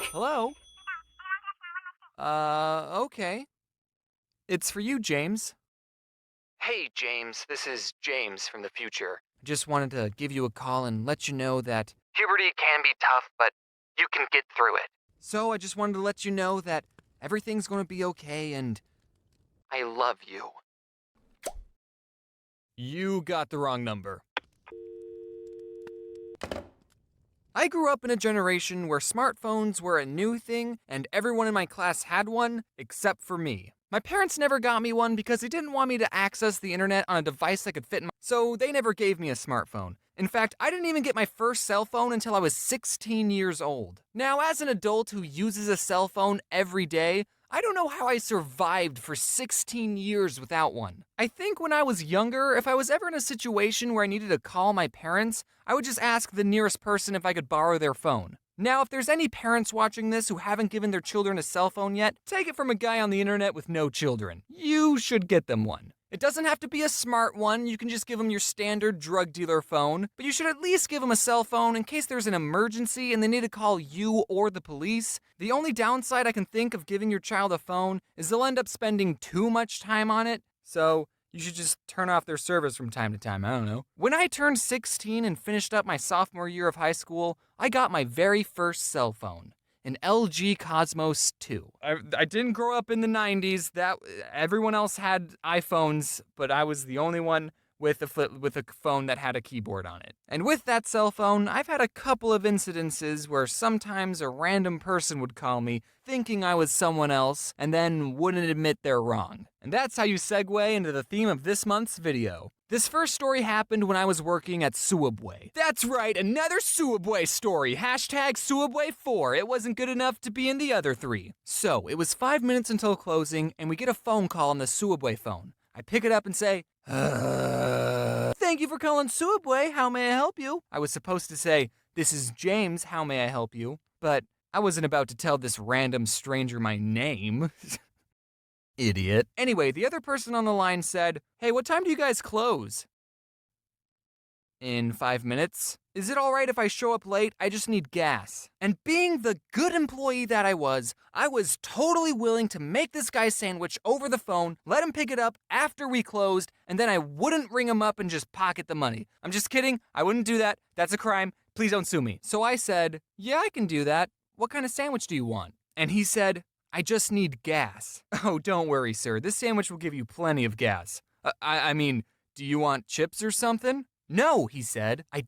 Hello? Okay. It's for you, James. Hey, James. This is James from the future. I just wanted to give you a call and let you know that puberty can be tough, but you can get through it. So I just wanted to let you know that everything's gonna be okay and I love you. You got the wrong number. I grew up in a generation where smartphones were a new thing and everyone in my class had one, except for me. My parents never got me one because they didn't want me to access the internet on a device that could fit in my, so they never gave me a smartphone. In fact, I didn't even get my first cell phone until I was 16 years old. Now, as an adult who uses a cell phone every day, I don't know how I survived for 16 years without one. I think when I was younger, if I was ever in a situation where I needed to call my parents, I would just ask the nearest person if I could borrow their phone. Now, if there's any parents watching this who haven't given their children a cell phone yet, take it from a guy on the internet with no children. You should get them one. It doesn't have to be a smart one, you can just give them your standard drug dealer phone, but you should at least give them a cell phone in case there's an emergency and they need to call you or the police. The only downside I can think of giving your child a phone is they'll end up spending too much time on it, so you should just turn off their service from time to time, I don't know. When I turned 16 and finished up my sophomore year of high school, I got my very first cell phone. An LG Cosmos 2. I didn't grow up in the 90s. Everyone else had iPhones, but I was the only one with a phone that had a keyboard on it. And with that cell phone, I've had a couple of incidences where sometimes a random person would call me thinking I was someone else and then wouldn't admit they're wrong. And that's how you segue into the theme of this month's video. This first story happened when I was working at Subway. That's right, another Subway story. Hashtag Subway4. It wasn't good enough to be in the other three. So, it was 5 minutes until closing, and we get a phone call on the Subway phone. I pick it up and say, thank you for calling Subway, how may I help you? I was supposed to say, this is James, how may I help you? But I wasn't about to tell this random stranger my name. Idiot. Anyway, the other person on the line said, hey, what time do you guys close? In 5 minutes. Is it alright if I show up late? I just need gas. And being the good employee that I was totally willing to make this guy sandwich over the phone, let him pick it up after we closed, and then I wouldn't ring him up and just pocket the money. I'm just kidding. I wouldn't do that. That's a crime. Please don't sue me. So I said, yeah, I can do that. What kind of sandwich do you want? And he said, I just need gas. Oh, don't worry, sir. This sandwich will give you plenty of gas. I mean, do you want chips or something? No, he said. I